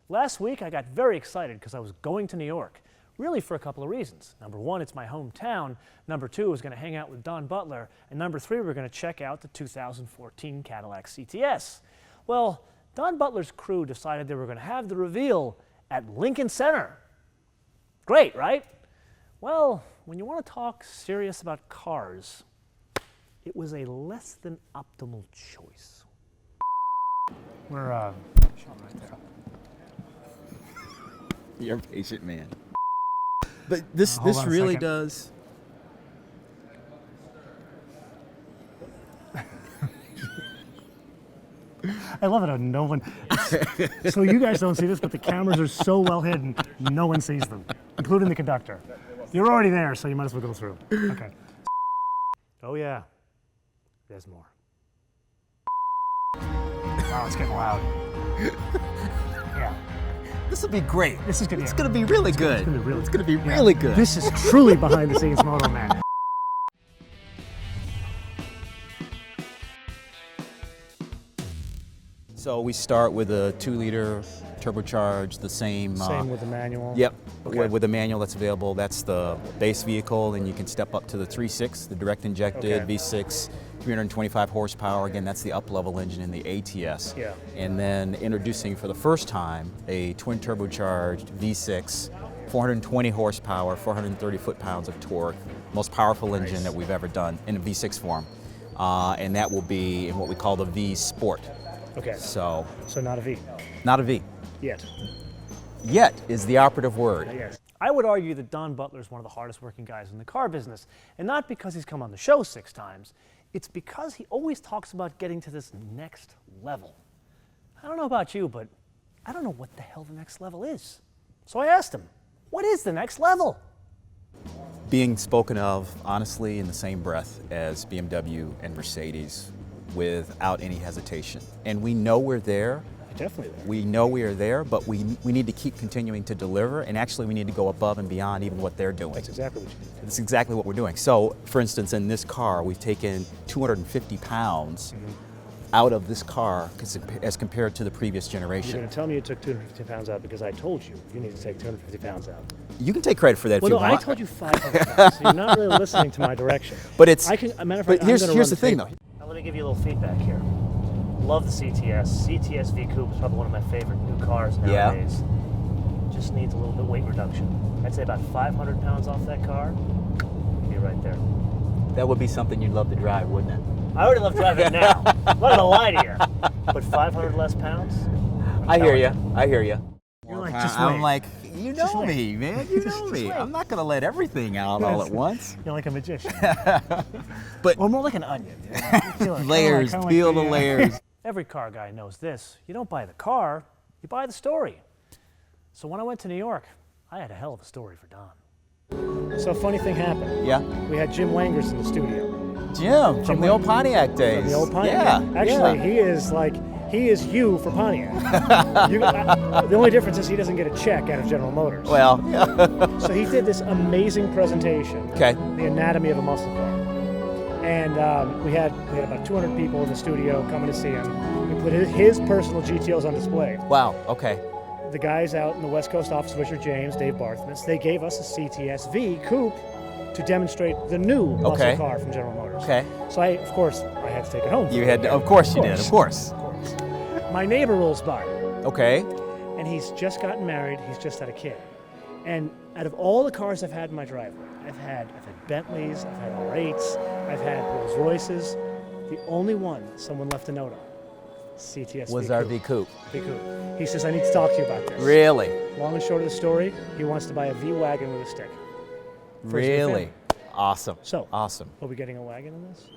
Last week I got very excited because I was going to New York, really for a couple of reasons. Number one, it's my hometown. Number two, I was going to hang out with Don Butler. And number three, we're going to check out the 2014 Cadillac CTS. Well, Don Butler's crew decided they were going to have the reveal at Lincoln Center. Great, right? Well, when you want to talk serious about cars, it was a less than optimal choice. We're right there. You're a patient man. But this really does. I love it how no one. So you guys don't see this, but the cameras are so well hidden, no one sees them, including the conductor. You're already there, so you might as well go through. Okay. Oh yeah, there's more. Wow, it's getting loud. Yeah. This will be great. This is good. It's going to be really good. It's going to be really good. This is truly behind the scenes MotoMan. So we start with a 2-liter turbocharged, the same. Same with the manual? Yep, okay. with the manual that's available. That's the base vehicle, and you can step up to the 3.6, the direct injected V6, 325 horsepower. Again, that's the up-level engine in the ATS. Yeah. And then introducing for the first time a twin turbocharged V6, 420 horsepower, 430 foot-pounds of torque, most powerful engine that we've ever done in a V6 form. And that will be in what we call the V Sport. Okay. So not a V? Not a V. Yet. Yet is the operative word. Yes. I would argue that Don Butler is one of the hardest working guys in the car business, and not because he's come on the show 6 times. It's because he always talks about getting to this next level. I don't know about you, but I don't know what the hell the next level is. So I asked him, what is the next level? Being spoken of, honestly, in the same breath as BMW and Mercedes without any hesitation. And we know we're there. Definitely there. We know we are there, but we need to keep continuing to deliver, and actually we need to go above and beyond even what they're doing. That's exactly what you do. That's exactly what we're doing. So, for instance, in this car, we've taken 250 pounds out of this car as compared to the previous generation. You're going to tell me you took 250 pounds out because I told you you need to take 250 pounds out. You can take credit for that if you want. I told you 500 pounds, so you're not really listening to my direction. But it's. A matter of fact, but here's the thing, though. Now let me give you a little feedback here. Love the CTS. CTS-V Coupe is probably one of my favorite new cars nowadays. Yeah. Just needs a little bit weight reduction. I'd say about 500 pounds off that car, you'd be right there. That would be something you'd love to drive, wouldn't it? I already love driving it now. I'm not gonna lie to you. But 500 less pounds? I hear you. I hear you. You're like, just I'm wait. like, you know me, man. You know me. I'm not going to let everything out all at once. You're like a magician. But or more like an onion. Layers, peel the layers. Every car guy knows this. You don't buy the car, you buy the story. So when I went to New York, I had a hell of a story for Don. So a funny thing happened. Yeah. We had Jim Wangers in the studio. Jim, from the old Pontiac days. From the old Pontiac. Yeah. Actually, he is you for Pontiac. The only difference is he doesn't get a check out of General Motors. Well, So he did this amazing presentation. Okay. The anatomy of a muscle car. And we had about 200 people in the studio coming to see him. We put his personal GTOs on display. Wow, okay. The guys out in the West Coast office, Richard James, Dave Barthmas, they gave us a CTS-V Coupe to demonstrate the new muscle car from General Motors. Okay. So of course, I had to take it home. You had to, of course you did, of course. My neighbor rolls by. Okay. And he's just gotten married, he's just had a kid. And out of all the cars I've had in my driveway, I've had Bentleys, I've had R8s, I've had Rolls Royces. The only one someone left a note on, CTS was our V Coupe. V Coupe. He says, I need to talk to you about this. Really? Long and short of the story, he wants to buy a V-Wagon with a stick. Really? Awesome. So, awesome. Are we getting a wagon in this?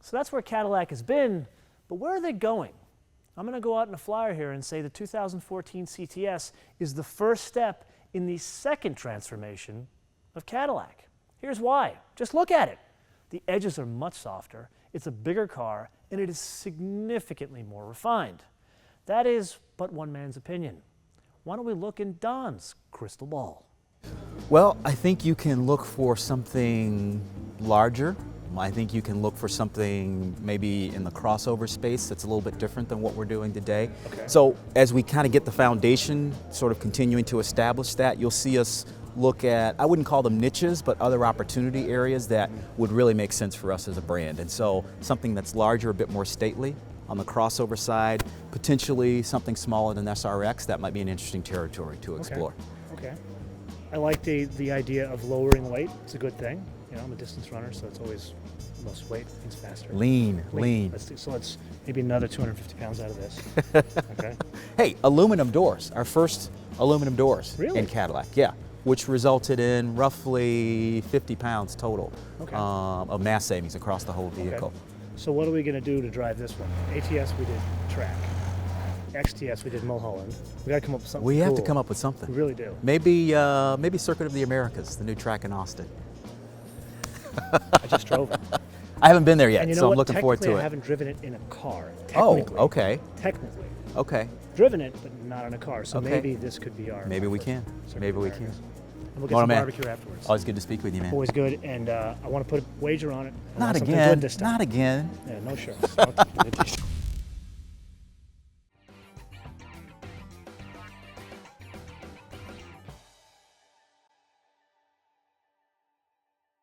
So that's where Cadillac has been, but where are they going? I'm going to go out in a flyer here and say the 2014 CTS is the first step in the second transformation of Cadillac. Here's why. Just look at it. The edges are much softer, it's a bigger car, and it is significantly more refined. That is but one man's opinion. Why don't we look in Don's crystal ball? Well, I think you can look for something larger, I think you can look for something maybe in the crossover space that's a little bit different than what we're doing today. Okay. So as we kind of get the foundation, sort of continuing to establish that, you'll see us look at, I wouldn't call them niches, but other opportunity areas that would really make sense for us as a brand. And so something that's larger, a bit more stately on the crossover side, potentially something smaller than SRX, that might be an interesting territory to explore. Okay. I like the idea of lowering weight. It's a good thing. You know, I'm a distance runner, so it's always less weight means faster. Lean. Let's maybe another 250 pounds out of this. Okay. Hey, aluminum doors, our first aluminum doors Really? in Cadillac, yeah, which resulted in roughly 50 pounds total of mass savings across the whole vehicle. Okay. So what are we going to do to drive this one? ATS we did track. XTS we did Mulholland. We got to come up with something We have to cool. come up with something. We really do. Maybe Circuit of the Americas, the new track in Austin. I just drove it. I haven't been there yet, And you know so what? I'm looking forward to Technically, it. I haven't driven it in a car. Oh, Technically. okay, Technically. okay. Driven it, but not in a car. So Okay. maybe this could be our. Maybe we first can. Circuit Maybe of we Americas. can. And we'll get some MotoMan, barbecue afterwards. always good to speak with you, man. Always good, and I want to put a wager on it. I Not want something again. Good this time. Not again. Yeah, no shirts. No t-shirts.